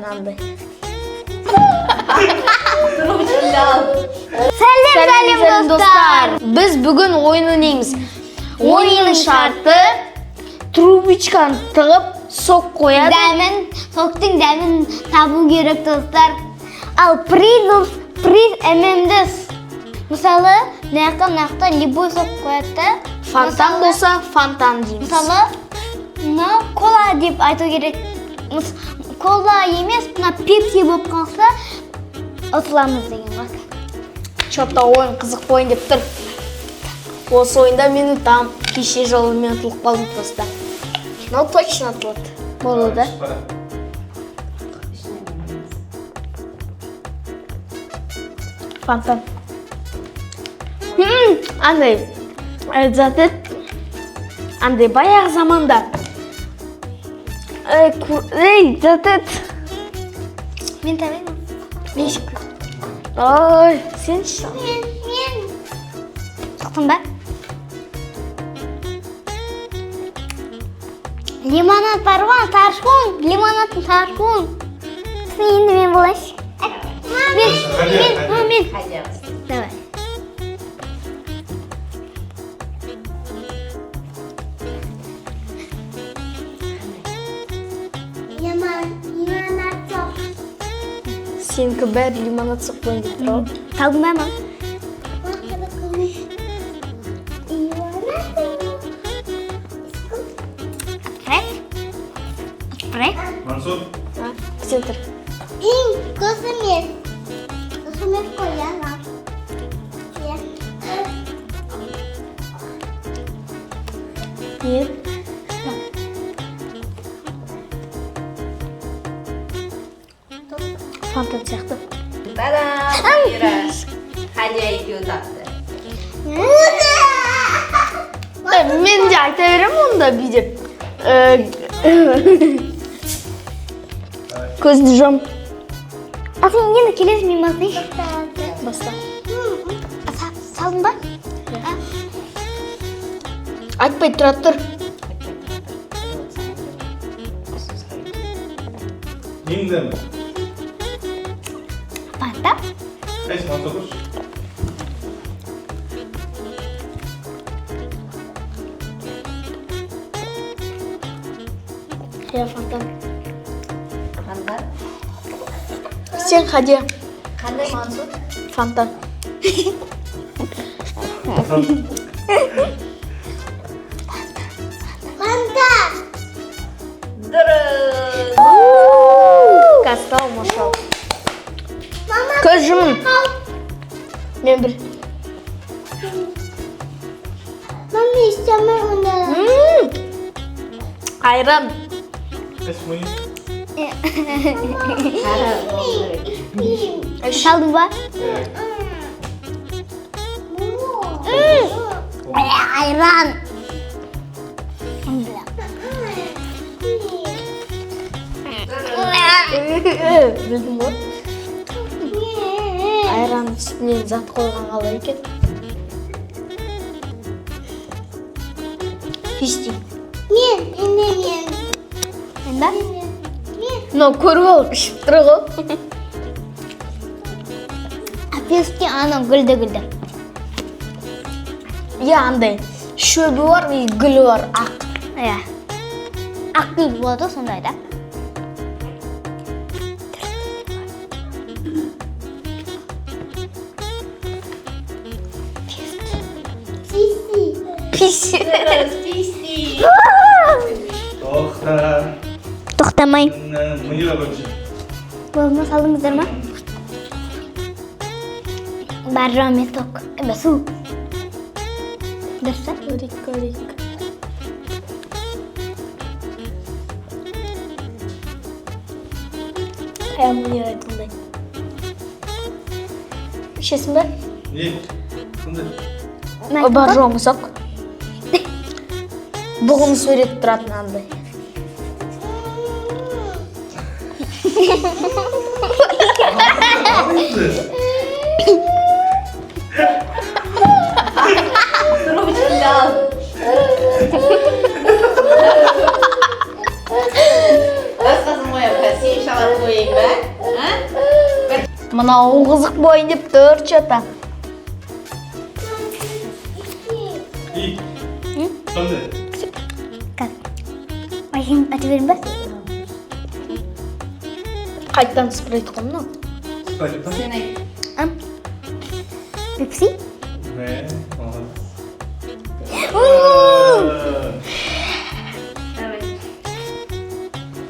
Mınanday. Selam dostlar. Biz bugün oyun oynayımız. Oyunun şartı trubочканы tığıp sok koyады. Soktun demin tabu gerek dostlar. Al priz MM'des. Мысалы, нақта любой sok koyады. Фонтан болса, фонтан дейміз. Мысалы, мына кола деп айту керек. Кола емес, мына пепси болып қалса, ұтыламыз деген ғой. Чопта ойын қызық ойын деп тұр. Осы ойында мен ұтам. Кеше жолы мен ұтылып қалдым просто. Но точно ұтылады. Болады. Фонтан. Андай, заты, андай баяғы заманда. Заты. Мен табайын. Ой, сен шын. Мен. Шықтың ба? Лимонад бар ғой, таршын. Лимонадтың таршын. Енді мен болайшы. Мен. Давай. Лимонад жоқ. Сенікі бәрі лимонад сұқ бойын деп тұр. Талдың ба ма? Открой. Мансур, Сен тұр. Көзімес қояна. Нет. Фонтан сияқты. Та-дам! Ира, Хадия екеуі тапты. Мен де айта берем онда бүйтіп. Көзді жом. Ал сен енді келесің мен басайын. Баста. Салдың ба? Айтпай тұра тұр. England. Фанта? Қайсы Мансур көрші? Я фонтан. Қандай? Сен Хадия. Қандай Мансур? Фонтан. Фанта! Дұрыс! Кастал, машал. Көз жұмын. Мен бір. Мама istemiyor onları. Айран. Қайсы мойын? Saldın ba? Ayran. Білдің бо? Айран үстіне зат қойған қалай екен? Фисти. Men. Enda? Но көріп алып ішіп тұр ғой. Апески ана гүлді. Я андай шөбі бар, гүлі бар, ақ. Иә. Ақ гүл болады сондай да. Писи. Дұрыс, писти! Тоқта. Тоқтамай. Мыйға көрші. Болма салдыңыздар ма? Бар рахмет ток. Су. Дұрса? Көрейік. Мұнер айтылдай. Ішесің бе? Не? Қандай? Бар жоғы мысақ. Бұғын сөйретіп тұратын андай. Расскажи моя красивая шалатуенька. Мынау қызық бойын деп 4 чата. И. Қандай? Айым аты берін ба? Қайттан спрайт қой мынау. Спрайт па? Сен айт. Пепси? Не, молодец. Давай.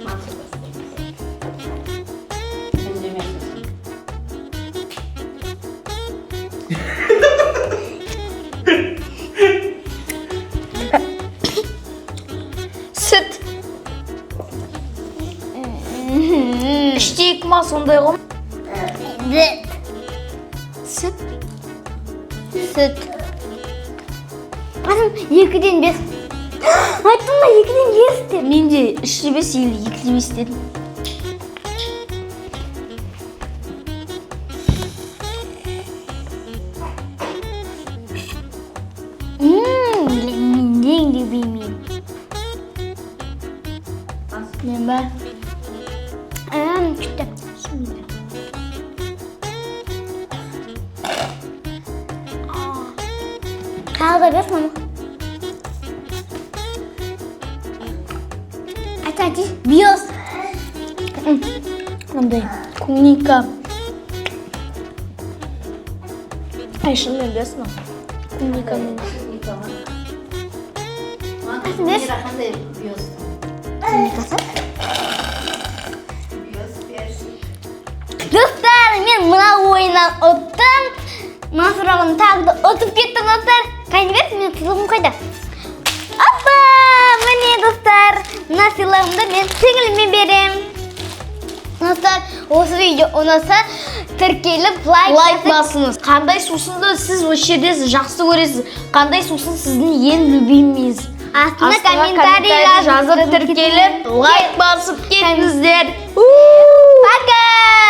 Мансур бастайды. Үндемейсің. Сүт. Іштейік ма сондай ғой? Сүт. Сүт. Қасым 2-ден 5. Айттым ба 2-ден 5 деп. Мен де 3-5 или 2-5 дедім. Мен де білмеймін. Мен ба? Күтті. Тағы да бер, мама. Айта, биос. Қандай? Клубника. Ай, шынымен бесін ол. Клубника мен. Мира қандай биос? Клубникасы? Биос персик. Достар, мен мына ойыннан ұттым. Мына сұрағын тағы да ұтып кеттім, достар. Қайын берсін, мен сыйлығым қайда? Апа, міне достар, мына сыйлығымды мен сіңіліме берем. Достар, осы видео ұнаса тіркеліп Лайк басыңыз. Қандай сусынды сіз осы жерде жақсы көресіз? Қандай сусын сіздің ең любиміңіз? Астына Астына комментарий жазып тіркеліп лайк басып кетіңіздер. Пока!